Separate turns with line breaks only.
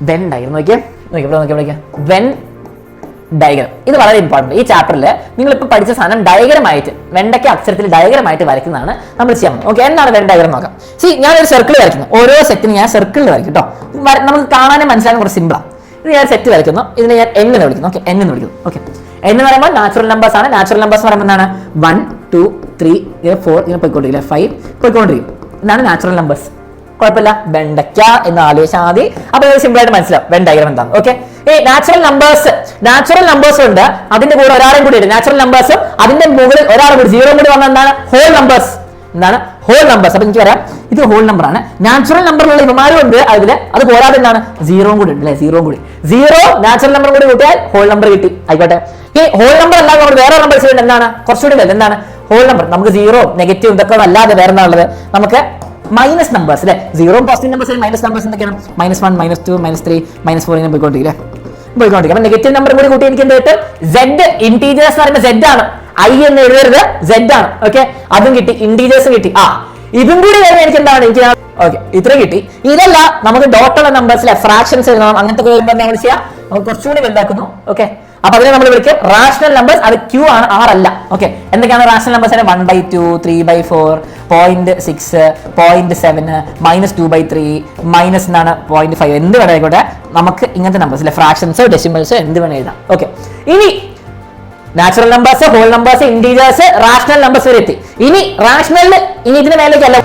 Venn diagram നോക്കിയാൽ Venn diagram ഇത് വളരെ ഇമ്പോർട്ടൻറ്റ്. ഈ ചാപ്റ്ററിൽ നിങ്ങളിപ്പോൾ പഠിച്ച സാധനം ഡയഗ്രമായിട്ട് വെണ്ടയ്ക്ക അക്ഷരത്തിൽ ഡയഗ്രമായിട്ട് വരയ്ക്കുന്നതാണ് നമ്മൾ ചെയ്യാൻ പോകുന്നത്. ഓക്കെ, എന്താണ് വെൻ ഡയഗ്രം നോക്കാം. ഞാനൊരു സർക്കിൾ വരയ്ക്കുന്നു. ഓരോ സെറ്റിന് ഞാൻ സർക്കിളിൽ വരയ്ക്കും കേട്ടോ. നമുക്ക് കാണാനും മനസ്സിലാക്കാൻ കുറച്ച് സിമ്പിളാണ്. ഇത് ഞാൻ സെറ്റ് വരയ്ക്കുന്നു. ഇതിനെ ഞാൻ എൻ എന്ന് വിളിക്കുന്നു. ഓക്കെ, എൻ എന്ന് വിളിക്കുന്നു. ഓക്കെ, എന്ന് പറയുമ്പോൾ നാച്ചുറൽ നമ്പേഴ്സ് ആണ്. നാച്ചുറൽ നമ്പേഴ്സ് എന്ന് പറയുമ്പോൾ എന്താണ് 1 2 3 4 ഇങ്ങനെ പോയിക്കൊണ്ടിരിക്കില്ല, 5 പോയിക്കൊണ്ടിരിക്കും. ഇതാണ് നാച്ചുറൽ നമ്പേഴ്സ്. കുഴപ്പമില്ല, വെണ്ടയ്ക്ക എന്ന് ആലോചിച്ചാൽ മതി. അപ്പോൾ സിമ്പിൾ ആയിട്ട് മനസ്സിലാവും വെൻ ഡയഗ്രം എന്താണ്. ഓക്കെ, നാച്ചുറൽ നമ്പേഴ്സ് ഉണ്ട്, അതിന്റെ കൂടെ ഒരാളും കൂടി ഉണ്ട്. നാച്ചുറൽ നമ്പേഴ്സും അതിന്റെ മുകളിൽ ഒരാളും കൂടി 0 കൂടി വന്ന എന്താണ് ഹോൾ നമ്പേഴ്സ്. എന്താണ് ഹോൾ നമ്പേഴ്സ്. അപ്പൊ എനിക്ക് പറയാം ഇത് ഹോൾ നമ്പർ ആണ്. നാച്ചുറൽ നമ്പറിലുള്ള ഇവമാരും ഉണ്ട് അതിൽ. അത് പോരാതെ എന്താണ് 0 കൂടി ഉണ്ട് അല്ലെ. 0 നാച്ചുറൽ നമ്പർ കൂടി കൂട്ടിയാൽ ഹോൾ നമ്പർ കിട്ടി. ആയിക്കോട്ടെ, ഈ ഹോൾ നമ്പർ അല്ലാതെ നമ്മൾ വേറെ നമ്പേഴ്സ് എന്താണ് കുറച്ചുകൂടി വലുത്. എന്താണ് ഹോൾ നമ്പർ. നമുക്ക് 0 നെഗറ്റീവ് ഇതൊക്കെ അല്ലാതെ വേറെ എന്താണുള്ളത്, നമുക്ക് മൈനസ് നമ്പേഴ്സ് അല്ലെ. 0 പോസിറ്റീവ് നമ്പേഴ്സ് മൈനസ് നമ്പേഴ്സ് എന്തൊക്കെയാണ് -1 -2 -3 -4 ഇങ്ങനെ പോയിക്കൊണ്ടിരിക്കും. അപ്പൊ നെഗറ്റീവ് നമ്പർ കൂടി കൂട്ടി എനിക്ക് എന്ത് കിട്ടും, Z ഇന്റീജേഴ്സ് എന്ന് പറയുമ്പോൾ Z ആണ്. I എന്ന് എഴുതരുത്, Z ആണ്. ഓക്കെ, അതും കിട്ടി, ഇന്റീജേഴ്സ് കിട്ടി. ഇതും കൂടി കഴിഞ്ഞാൽ എനിക്ക് എന്താണ്, എനിക്ക് ഓക്കെ ഇത്രയും കിട്ടി. ഇതല്ല നമുക്ക് ഡോട്ടുള്ള നമ്പേഴ്സിലെ ഫ്രാക്ഷൻസ് എഴുതണം. അങ്ങനത്തെ വരുമ്പോൾ നമ്മൾ ചെയ്യാം, നമുക്ക് കുറച്ചുകൂടി വലുതാക്കുന്നു. ഓക്കെ, അപ്പൊ അതിനെ നമ്മൾ വിളിക്കും റാഷണൽ നമ്പേഴ്സ്. അത് Q ആണ്, R അല്ല. ഓക്കെ, എന്തൊക്കെയാണ് റാഷണൽ നമ്പേഴ്സ്? 1/2 3/4 0.6 0.7 -2/3 മൈനസ് എന്താണ് 0.5 എന്ത് വേണം ആയിക്കോട്ടെ. നമുക്ക് ഇങ്ങനത്തെ നമ്പേഴ്സ് ഫ്രാക്ഷൻസോ ഡെസിമൽസോ എന്ത് വേണം എഴുതാം. ഓക്കെ, ഇനി natural numbers, whole numbers, integers, rational numbers വരെ എത്തി. ഇനി റാഷണലിന് ഇനി ഇതിന് മേലേക്കല്ല